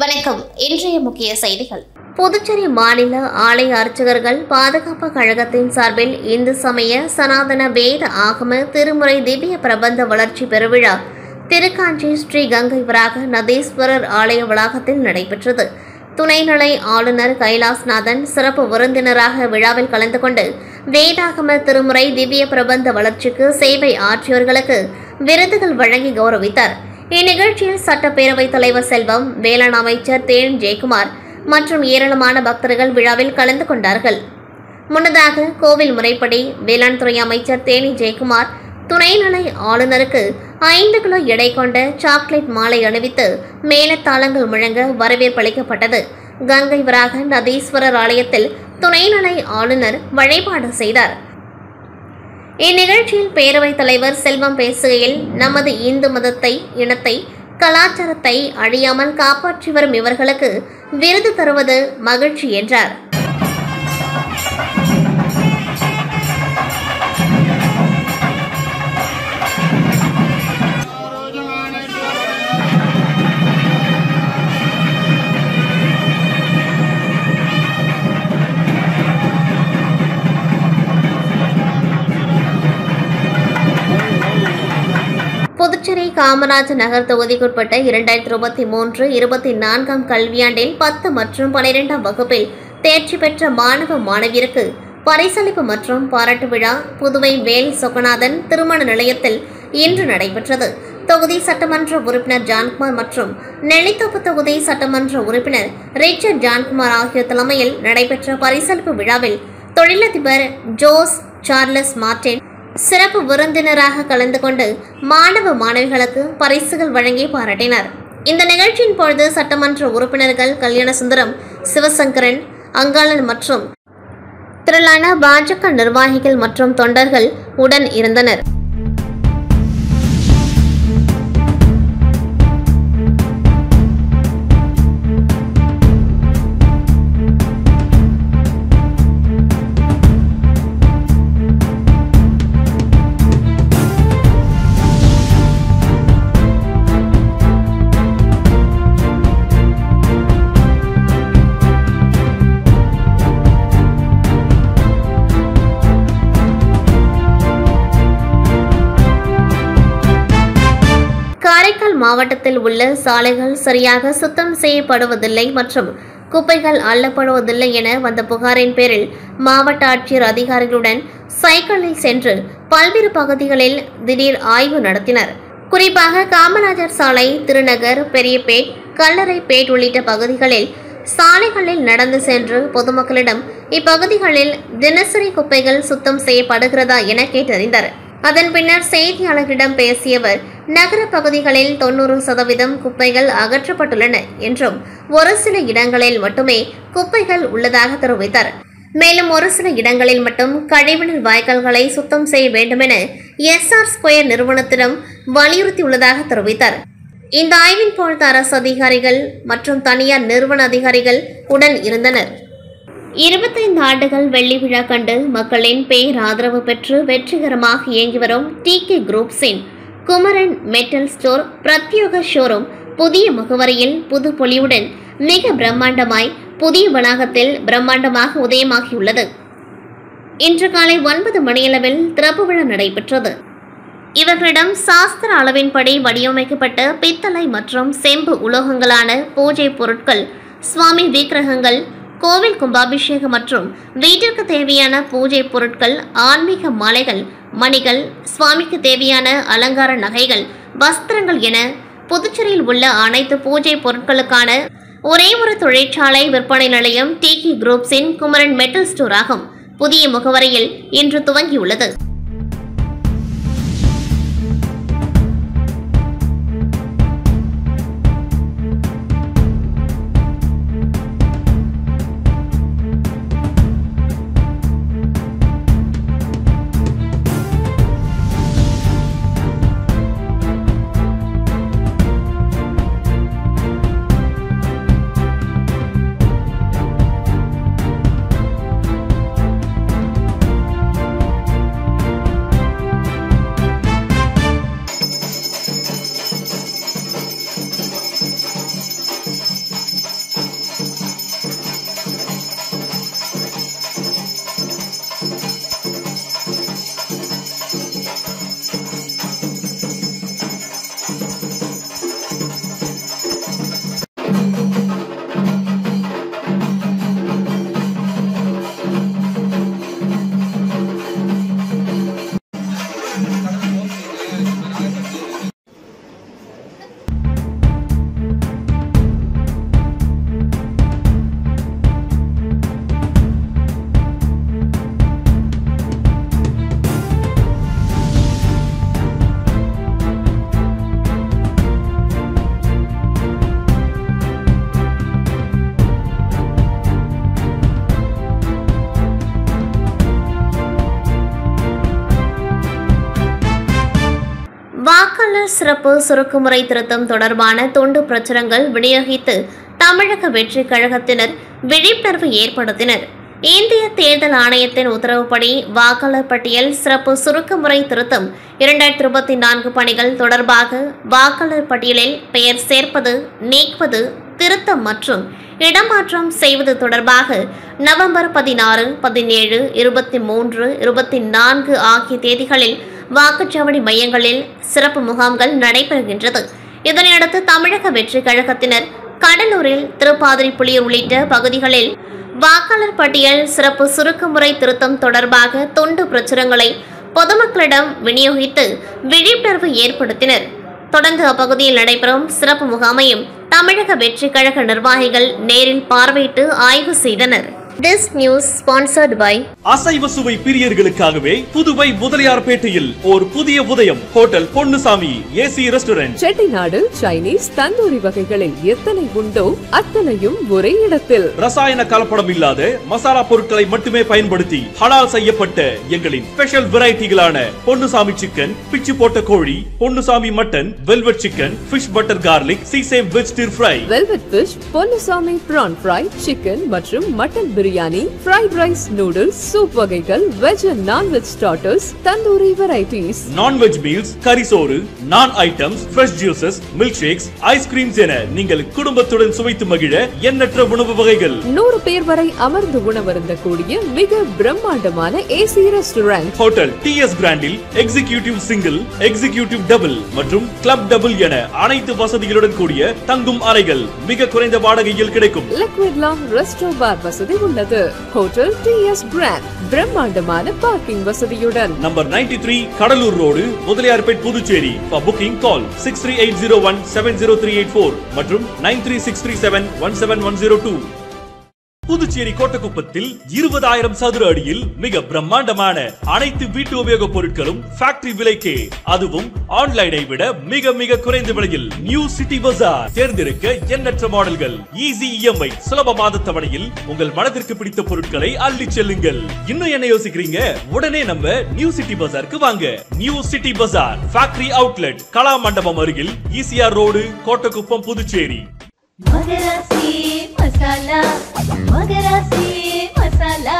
வணக்கம். இன்றைய முக்கிய செய்திகள். புதுச்சேரி மாநில ஆலய அர்ச்சகர்கள் பாதுகாப்பு கழகத்தின் சார்பில் இந்து சமய சனாதன வேத ஆகம திருமுறை திவ்ய பிரபந்த வளர்ச்சி பெருவிழா திருக்காஞ்சி ஸ்ரீ கங்கை வராக நதீஸ்வரர் ஆலய வளாகத்தில் நடைபெற்றது. துணைநிலை ஆளுநர் கைலாஸ்நாதன் சிறப்பு விருந்தினராக விழாவில் கலந்து கொண்டு வேதாகம திருமுறை திவ்ய பிரபந்த வளர்ச்சிக்கு சேவை ஆற்றியவர்களுக்கு விருதுகள் வழங்கி கௌரவித்தார். இந்நிகழ்ச்சியில் சட்டப்பேரவைத் தலைவர் செல்வம், வேளாண் அமைச்சர் தேன் ஜெயக்குமார் மற்றும் ஏராளமான பக்தர்கள் விழாவில் கலந்து கொண்டார்கள். முன்னதாக கோவில் முறைப்படி வேளாண் துறை அமைச்சர் தேனி ஜெயக்குமார் துணைநிலை ஆளுநருக்கு 5 கிலோ எடை கொண்ட சாக்லேட் மாலை அணிவித்து மேளதாளங்கள் முழங்க வரவேற்பு அளிக்கப்பட்டது. கங்கை வராக நதீஸ்வரர் ஆலயத்தில் துணைநிலை ஆளுநர் வழிபாடு செய்தார். இந்நிகழ்ச்சியில் பேரவைத் தலைவர் செல்வம் பேசுகையில், நமது இந்து மதத்தை, இனத்தை, கலாச்சாரத்தை அழியாமல் காப்பாற்றி வரும் இவர்களுக்கு விருது தருவது மகிழ்ச்சி என்றார். புதுச்சேரி காமராஜ் நகர் தொகுதிக்குட்பட்ட 2023-24 கல்வியாண்டில் 10 மற்றும் 12ஆம் வகுப்பில் தேர்ச்சி பெற்ற மாணவ மாணவியருக்கு பரிசளிப்பு மற்றும் பாராட்டு விழா புதுவை வேல் சொக்கநாதன் திருமண நிலையத்தில் இன்று நடைபெற்றது. தொகுதி சட்டமன்ற உறுப்பினர் ஜான்குமார் மற்றும் நெல்லித்தோப்பு தொகுதி சட்டமன்ற உறுப்பினர் ரிச்சர்ட் ஜான்குமார் ஆகியோர் தலைமையில் நடைபெற்ற பரிசளிப்பு விழாவில் தொழிலதிபர் ஜோஸ் சார்லஸ் மார்டின் சிறப்பு விருந்தினராக கலந்து கொண்டு மாணவ மாணவிகளுக்கு பரிசுகள் வழங்கி பாராட்டினார். இந்த நிகழ்ச்சியின் பொழுது சட்டமன்ற உறுப்பினர்கள் கல்யாணசுந்தரம், சிவசங்கரன், அங்காளன் மற்றும் திரளான பாஜக நிர்வாகிகள் மற்றும் தொண்டர்கள் உடன் இருந்தனர். காரைக்கால் மாவட்டத்தில் உள்ள சாலைகள் சரியாக சுத்தம் செய்யப்படுவதில்லை மற்றும் குப்பைகள் அள்ளப்படுவதில்லை என வந்த புகாரின் பேரில் மாவட்ட ஆட்சியர் அதிகாரிகளுடன் சைக்கிளில் சென்று பல்வேறு பகுதிகளில் திடீர் ஆய்வு நடத்தினர். குறிப்பாக காமராஜர் சாலை, திருநகர், பெரியபேட், கல்லறைப்பேட் உள்ளிட்ட பகுதிகளில் சாலைகளில் நடந்து சென்று பொதுமக்களிடம் இப்பகுதிகளில் தினசரி குப்பைகள் சுத்தம் செய்யப்படுகிறதா என கேட்டறிந்தார். அதன் பின்னர் செய்தியாளர்களிடம் பேசியவர், நகர பகுதிகளில் 90% குப்பைகள் அகற்றப்பட்டுள்ளன என்றும் ஒரு சில இடங்களில் மட்டுமே குப்பைகள் உள்ளதாக தெரிவித்தார். மேலும் ஒரு சில இடங்களில் மட்டும் கழிவுநீர் வாய்க்கால்களை சுத்தம் செய்ய வேண்டுமென SR2 நிறுவனத்திடம் வலியுறுத்தியுள்ளதாக தெரிவித்தார். இந்த ஆய்வின் பொழுது அரசு அதிகாரிகள் மற்றும் தனியார் நிறுவன அதிகாரிகள் உடன் இருந்தனர். 25 ஆண்டுகள் வெள்ளி விழா கண்டு மக்களின் பேராதரவு பெற்று வெற்றிகரமாக இயங்கி வரும் TK குரூப்ஸின் குமரன் மெட்டல் ஸ்டோர் பிரத்யேக ஷோரூம் புதிய முகவரியில் புது பொலிவுடன் மிக பிரம்மாண்டமாய் புதிய வளாகத்தில் பிரம்மாண்டமாக உதயமாகியுள்ளது. இன்று காலை 9 மணியளவில் திறப்பு விழா நடைபெற்றது. இவர்களிடம் சாஸ்திர அளவின்படி வடிவமைக்கப்பட்ட பித்தளை மற்றும் செம்பு உலோகங்களான பூஜை பொருட்கள், சுவாமி விக்கிரகங்கள், கோவில் கும்பாபிஷேகம் மற்றும் வீட்டிற்கு தேவையான பூஜை பொருட்கள், ஆன்மீக மாலைகள், மணிகள், சுவாமிக்கு தேவையான அலங்கார நகைகள், வஸ்திரங்கள் என புதுச்சேரியில் உள்ள அனைத்து பூஜை பொருட்களுக்கான ஒரே ஒரு தொழிற்சாலை விற்பனை நிலையம் TK குரூப்ஸின் குமரன் மெட்டல் ஸ்டோர் ஆகும். புதிய முகவரியில் இன்று துவங்கியுள்ளது. வாக்காளர் சிறப்பு சுருக்குமுறை திருத்தம் தொடர்பான துண்டு பிரசுரங்கள் விநியோகித்து தமிழக வெற்றி கழகத்தினர் விழிப்புணர்வு ஏற்படுத்தினர். இந்திய தேர்தல் ஆணையத்தின் உத்தரவுப்படி வாக்காளர் பட்டியல் சிறப்பு சுருக்குமுறை திருத்தம் 2024 பணிகள் தொடர்பாக வாக்காளர் பட்டியலில் பெயர் சேர்ப்பது, நீக்குவது, திருத்தம் மற்றும் இடமாற்றம் செய்வது தொடர்பாக நவம்பர் 16, 17, 23, 24 ஆகிய தேதிகளில் வாக்குச்சாவடி மையங்களில் சிறப்பு முகாம்கள் நடைபெறுகின்றது. இதனையடுத்து தமிழக வெற்றி கழகத்தினர் கடலூரில், திருப்பாதிரிப்புலியூர் உள்ளிட்ட பகுதிகளில் வாக்காளர் பட்டியல் சிறப்பு சுருக்குமுறை திருத்தம் தொடர்பாக துண்டு பிரசுரங்களை பொதுமக்களிடம் விநியோகித்து விழிப்புணர்வு ஏற்படுத்தினர். தொடர்ந்து அப்பகுதியில் நடைபெறும் சிறப்பு முகாமையும் தமிழக வெற்றி கழக நிர்வாகிகள் நேரில் பார்வையிட்டு ஆய்வு செய்தனர். This news sponsored by அசைவ சுவை பிரியர்களுக்காகவே புதுவை முதலியார்பேட்டையில் ஒரு புதிய உதயம் hotel Ponnusamy AC restaurant. Chettinad, Chinese, tandoori வகைகளில் எத்தனை உண்டோ அத்தனையும் ஒரே இடத்தில். ரசாயன கலப்படம் இல்லாத மசாலா பொருட்களை மட்டுமே பயன்படுத்தி ஹலால் செய்யப்பட்ட எங்களின் ஸ்பெஷல் வெரைட்டிகளான பொன்னுசாமி சிக்கன், பிச்சு போட்ட கோழி, Ponnusamy mutton, velvet chicken, fish butter garlic, sesame veg stir fry, velvet fish, Ponnusamy prawn fry, chicken மற்றும் mutton biryani, fried rice, noodles, soup வகைகள், veg and non-veg starters, tandoori varieties, non-veg meals, கறி சோறு, naan items, fresh juices, milk shakes, ice creams என நீங்கள் குடும்பத்துடன் சுவைத்து மகிழ எண்ணற்ற உணவு வகைகள். 100 பேர் வரை அமர்ந்து உணவருந்தக்கூடிய மிக பிரம்மாண்டமான ஏசி ரெஸ்டாரண்ட். ஹோட்டல் டிஎஸ் கிராண்டில் எக்ஸிகியூட்டிவ் சிங்கிள், எக்ஸிகியூட்டிவ் டபுள் மற்றும் கிளப் டபுள் என அனைத்து வசதிகளுடன் கூடிய தங்கும் அறைகள் மிக குறைந்த வாடகையில் கிடைக்கும். லிக்விட் லாங் ரெஸ்டோ பார் வசதி உள்ளது. ஹோட்டல் டிஎஸ் கிராண்ட் பிரம்மாண்டமான பார்க்கிங் வசதியுடன் number 93 Cuddalore road, Mudaliarpet, Puducherry. For booking call 6380170384 மற்றும் 9363717102. புதுச்சேரி கோட்டக்குப்பத்தில் 20,000 சதுர அடியில் மிக பிரம்மாண்டமான அனைத்து வீட்டு உபயோக பொருட்களும் ஃபேக்டரி விலைக்கே, அதுவும் ஆன்லைனை விட மிக மிக குறைந்த விலையில். நியூ சிட்டி பஜார். தேர்ந்தெடுக்க எண்ணற்ற மாடல்கள், ஈஸி இஎம்ஐ, சுலப மாத தவணையில் உங்கள் மனதிற்கு பிடித்த பொருட்களை அள்ளி செல்லுங்கள். இன்னும் என்ன யோசிக்கிறீங்க? உடனே நம்ம நியூ சிட்டி பஜாருக்கு வாங்க. நியூ சிட்டி பஜார் ஃபேக்டரி அவுட்லெட், கலா மண்டபம் அருகில், ஈசிஆர் ரோடு, கோட்டக்குப்பம், புதுச்சேரி. மகராசி மசாலா, மகராசி மசாலா,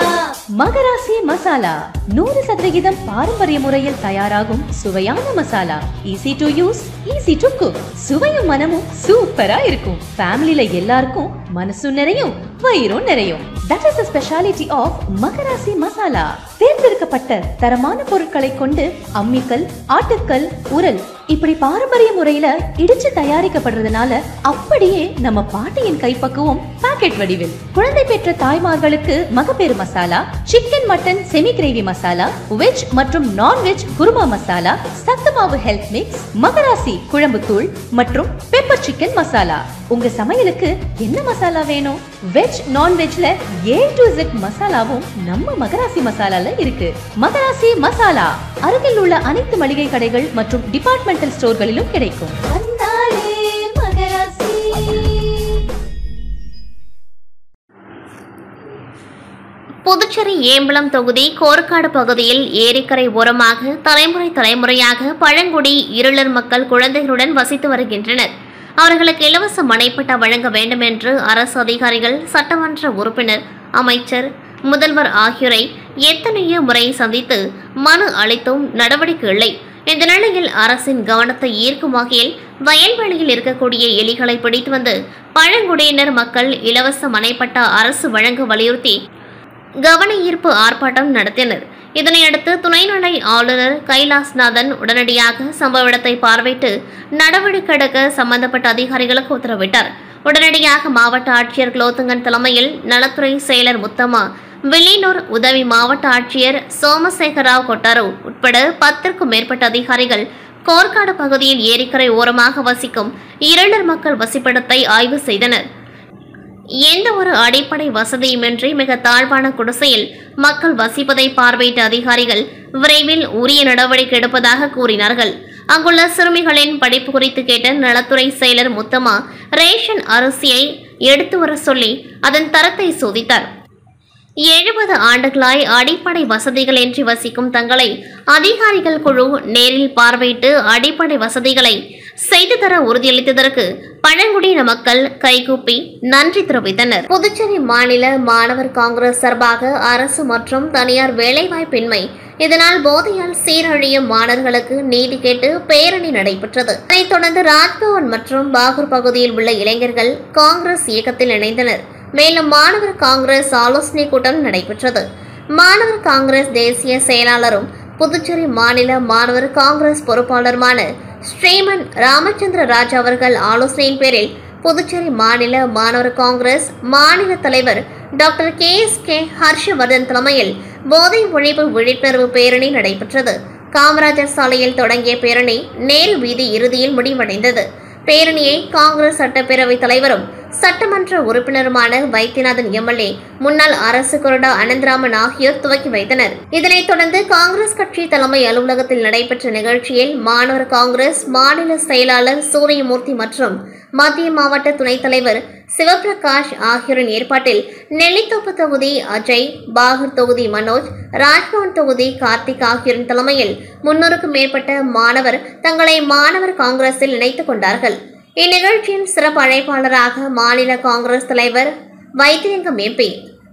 மகராசி மசாலா 100% பாரம்பரிய முறையில் தயாராகும் சுவையான masala. Easy to use, easy to cook. சுவையும் மனமும் சூப்பரா இருக்கும். ஃபேமிலில எல்லாருக்கும் மனசும் நிறையும், வயிறும் நிறையும். That is the speciality of மகராசி மசாலா. தேர்ந்தெடுக்கப்பட்ட தரமான பொருட்களை கொண்டு அம்மிக்கல், ஆட்டுக்கல், உரல் இப்படி பாரம்பரிய முறையில இடிச்சு தயாரிக்கப்படுறதுனால அப்படியே நம்ம பாட்டியின் கைப்பக்குவம் பாக்கெட் வடிவில். குழந்தை பெற்ற தாய்மார்களுக்கு மகப்பேறு masala, chicken mutton semi gravy masala, veg மற்றும் நான் வெஜ் குருமா மசாலா, சத்துமாவு ஹெல்த் மிக்ஸ், மகராசி குழம்பு தூள் மற்றும் பெப்பர் சிக்கன் மசாலா. உங்க சமையலுக்கு என்ன மசாலா வேணும்? வெஜ் நான் வெஜ்ல A to Z மசாலாவும் நம்ம மகராசி மசாலால இருக்கு. மகராசி மசாலா அருகில் உள்ள அனைத்து மளிகை கடைகள் மற்றும் டிபார்ட்மெண்டல் ஸ்டோர்களிலும் கிடைக்கும். புதுச்சேரி ஏம்பலம் தொகுதி கோர்க்காடு பகுதியில் ஏரிக்கரை ஓரமாக தலைமுறையாக பழங்குடி இருளர் மக்கள் குழந்தைகளுடன் வசித்து வருகின்றனர். அவர்களுக்கு இலவச மனைப்பட்டா வழங்க வேண்டும் என்று அரசு அதிகாரிகள், சட்டமன்ற உறுப்பினர், அமைச்சர், முதல்வர் ஆகியோரை எத்தனையோ முறை சந்தித்து மனு அளித்தும் நடவடிக்கை இல்லை. இந்த நிலையில் அரசின் கவனத்தை ஈர்க்கும் வகையில் வயல்வெளியில் இருக்கக்கூடிய எலிகளை பிடித்து வந்து பழங்குடியினர் மக்கள் இலவச மனைப்பட்டா அரசு வழங்க வலியுறுத்தி கவன ஈர்ப்பு ஆர்ப்பாட்டம் நடத்தினர். இதனையடுத்து துணைநிலை ஆளுநர் கைலாஸ்நாதன் உடனடியாக சம்பவ இடத்தை பார்வையிட்டு நடவடிக்கை எடுக்க சம்பந்தப்பட்ட அதிகாரிகளுக்கு உத்தரவிட்டார். உடனடியாக மாவட்ட ஆட்சியர் குலோத்துங்கன் தலைமையில் நலத்துறை செயலர் முத்தம்மா, வில்லியனூர் உதவி மாவட்ட ஆட்சியர் சோமசேகரராவ் கொட்டாரு உட்பட 10க்கும் மேற்பட்ட அதிகாரிகள் கோர்க்காடு பகுதியில் ஏரிக்கரை ஓரமாக வசிக்கும் இருளர் மக்கள் வசிப்பிடத்தை ஆய்வு செய்தனர். எந்த ஒரு அடிப்படை வசதியுமின்றி மிக தாழ்வான குடிசையில் மக்கள் வசிப்பதை பார்வையிட்ட அதிகாரிகள் விரைவில் உரிய நடவடிக்கை எடுப்பதாக கூறினார்கள். அங்குள்ள சிறுமிகளின் படிப்பு குறித்து கேட்ட நலத்துறை செயலர் முத்தம்மா ரேஷன் அரிசியை எடுத்து வர சொல்லி அதன் தரத்தை சோதித்தார். 70 ஆண்டுகளாய் அடிப்படை வசதிகளின்றி வசிக்கும் தங்களை அதிகாரிகள் குழு நேரில் பார்வையிட்டு அடிப்படை வசதிகளை செய்து தர உறுதியளித்ததற்கு பழங்குடியின மக்கள் கைகூப்பி நன்றி தெரிவித்தனர். புதுச்சேரி மாநில மாணவர் காங்கிரஸ் சார்பாக அரசு மற்றும் தனியார் வேலைவாய்ப்பின்மை, இதனால் போதையால் சீரழியும் மாணவர்களுக்கு நீதி கேட்டு பேரணி நடைபெற்றது. அதைத் தொடர்ந்து ராஜ்பவன் மற்றும் பாகூர் பகுதியில் உள்ள இளைஞர்கள் காங்கிரஸ் இயக்கத்தில் இணைந்தனர். மேலும் மாணவர் காங்கிரஸ் ஆலோசனை கூட்டம் நடைபெற்றது. மாணவர் காங்கிரஸ் தேசிய செயலாளரும் புதுச்சேரி மாநில மாணவர் காங்கிரஸ் பொறுப்பாளருமான ஸ்ரீமன் ராமச்சந்திர ராஜ் அவர்கள் ஆலோசனையின் பேரில் புதுச்சேரி மாநில மாணவர் காங்கிரஸ் மாநில தலைவர் டாக்டர் கே ஹர்ஷவர்தன் தலைமையில் போதை ஒழிப்பு விழிப்புணர்வு பேரணி நடைபெற்றது. காமராஜர் சாலையில் தொடங்கிய பேரணி நேரு வீதி இறுதியில் முடிவடைந்தது. பேரணியை காங்கிரஸ் சட்டப்பேரவை தலைவரும் சட்டமன்ற உறுப்பினருமான வைத்தியநாதன் எம்எல்ஏ, முன்னாள் அரசு கொறடா அனந்தராமன் ஆகியோர் துவக்கி வைத்தனர். இதனைத் தொடர்ந்து காங்கிரஸ் கட்சி தலைமை அலுவலகத்தில் நடைபெற்ற நிகழ்ச்சியில் மாணவர் காங்கிரஸ் மாநில செயலாளர் சூரியமூர்த்தி மற்றும் மத்திய மாவட்ட துணைத் தலைவர் சிவபிரகாஷ் ஆகியோரின் ஏற்பாட்டில் நெல்லித்தோப்பு தொகுதி அஜய், பாகூர் தொகுதி மனோஜ், ராஜ்பவன் தொகுதி கார்த்திக் ஆகியோரின் தலைமையில் 300க்கும் மேற்பட்ட மாணவர் தங்களை மாணவர் காங்கிரஸில் இணைத்துக் கொண்டார்கள். இந்நிகழ்ச்சியின் சிறப்பு அழைப்பாளராக மாநில காங்கிரஸ் தலைவர் வைத்திலிங்கம் எம்பி,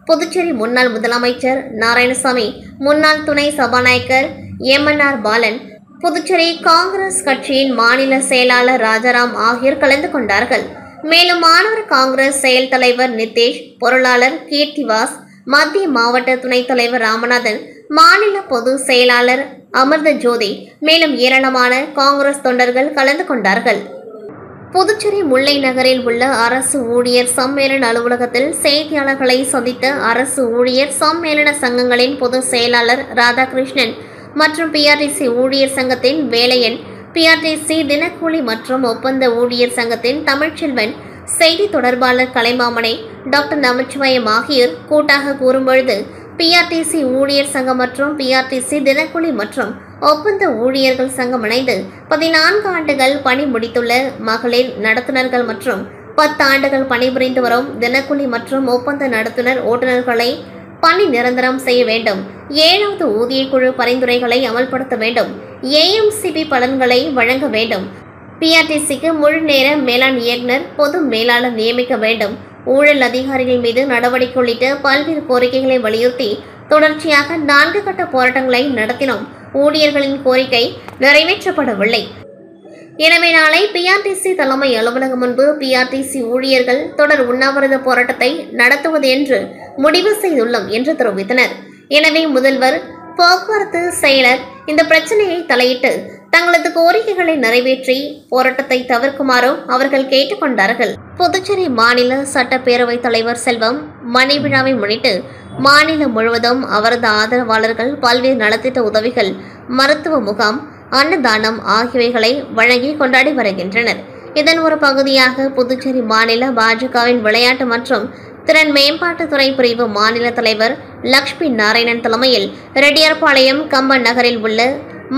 புதுச்சேரி முன்னாள் முதலமைச்சர் நாராயணசாமி, முன்னாள் துணை சபாநாயகர் MNR பாலன், புதுச்சேரி காங்கிரஸ் கட்சியின் மாநில செயலாளர் ராஜாராம் ஆகியோர் கலந்து கொண்டார்கள். மேலும் மாணவர் காங்கிரஸ் செயல் தலைவர் நிதேஷ், பொருளாளர் கீர்த்திவாஸ், மத்திய மாவட்ட துணைத் தலைவர் ராமநாதன், மாநில பொது செயலாளர் அமிர்த ஜோதி, மேலும் ஏராளமான காங்கிரஸ் தொண்டர்கள் கலந்து கொண்டார்கள். புதுச்சேரி முல்லை நகரில் உள்ள அரசு ஊழியர் சம்மேளன அலுவலகத்தில் செய்தியாளர்களை சந்தித்த அரசு ஊழியர் சம்மேளன சங்கங்களின் பொதுச் செயலாளர் ராதாகிருஷ்ணன் மற்றும் PRTC ஊழியர் சங்கத்தின் வேலையன், PRTC தினக்கூலி மற்றும் ஒப்பந்த ஊழியர் சங்கத்தின் தமிழ்ச்செல்வன், செய்தி தொடர்பாளர் கலைமாமணி, டாக்டர் நமச்சிவாயம் ஆகியோர் கூட்டாக கூறும்பொழுது, PRTC ஊழியர் சங்கம் மற்றும் PRTC தினக்கூலி மற்றும் ஒப்பந்த ஊழியர்கள் சங்கம் இணைந்து 14 ஆண்டுகள் பணி முடித்துள்ள மகளிர் நடத்துனர்கள் மற்றும் 10 ஆண்டுகள் பணிபுரிந்து வரும் தினக்கூலி மற்றும் ஒப்பந்த நடத்துனர் ஓட்டுநர்களை பணி நிரந்தரம் செய்ய வேண்டும். 7வது ஊதிய குழு பரிந்துரைகளை அமல்படுத்த வேண்டும். AMCP பலன்களை வழங்க வேண்டும். PRTCக்கு முழு நேர மேலாண் இயக்குனர், பொது மேலாளர் நியமிக்க வேண்டும். ஊழல் அதிகாரிகள் மீது நடவடிக்கை உள்ளிட்ட பல்வேறு கோரிக்கைகளை வலியுறுத்தி தொடர்ச்சியாக 4 கட்ட போராட்டங்களை நடத்தினோம். ஊழியர்களின் கோரிக்கை நிறைவேற்றப்படவில்லை. எனவே நாளை PRTC தலைமை அலுவலகம் முன்பு PRTC ஊழியர்கள் தொடர் உண்ணாவிரத போராட்டத்தை நடத்துவது என்று முடிவு செய்துள்ளோம் என்று தெரிவித்தனர். எனவே முதல்வர், போக்குவரத்து செயலர் இந்த பிரச்சனையை தலையிட்டு தங்களது கோரிக்கைகளை நிறைவேற்றி போராட்டத்தை தவிர்க்குமாறும் அவர்கள் கேட்டுக்கொண்டார்கள். புதுச்சேரி மாநில சட்டப்பேரவை தலைவர் செல்வம் மணி விழாவை முன்னிட்டு மாநிலம் முழுவதும் அவரது ஆதரவாளர்கள் பல்வேறு நலத்திட்ட உதவிகள், மருத்துவ முகாம், அன்னதானம் ஆகியவைகளை வழங்கி கொண்டாடி வருகின்றனர். இதன் ஒரு பகுதியாக புதுச்சேரி மாநில பாஜகவின் விளையாட்டு மற்றும் திறன் மேம்பாட்டுத்துறை பிரிவு மாநில தலைவர் லட்சுமி நாராயணன் தலைமையில் ரெட்டியார்பாளையம் கம்பன் நகரில் உள்ள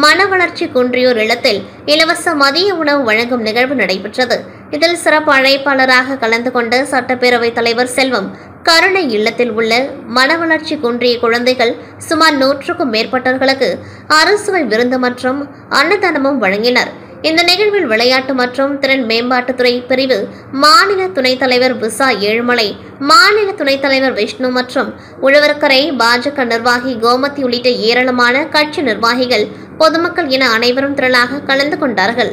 மனவளர்ச்சி குன்றியோர் இல்லத்தில் இலவச மதிய உணவு வழங்கும் நிகழ்வு நடைபெற்றது. இதில் சிறப்பு அழைப்பாளராக கலந்து கொண்ட சட்டப்பேரவைத் தலைவர் செல்வம் கருணை இல்லத்தில் உள்ள மனவளர்ச்சி குன்றிய குழந்தைகள் சுமார் 100க்கும் மேற்பட்டவர்களுக்கு அறுசுவை விருந்து மற்றும் அன்னதானமும் வழங்கினர். இந்த நிகழ்வில் விளையாட்டு மற்றும் திறன் மேம்பாட்டுத்துறை பிரிவு மாநில துணைத் தலைவர் விசா ஏழுமலை, மாநில துணைத் தலைவர் விஷ்ணு மற்றும் உழவர்கரை பாஜக நிர்வாகி கோமதி உள்ளிட்ட ஏராளமான கட்சி நிர்வாகிகள், பொதுமக்கள் என அனைவரும் திரளாக கலந்து கொண்டார்கள்.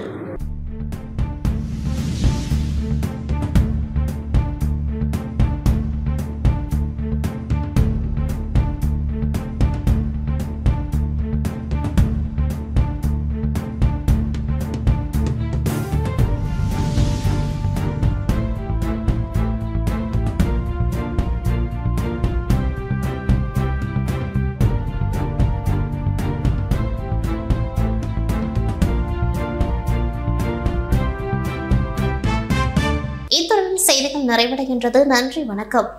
இத்துடன் செய்திகள் நிறைவடைகின்றது. நன்றி, வணக்கம்.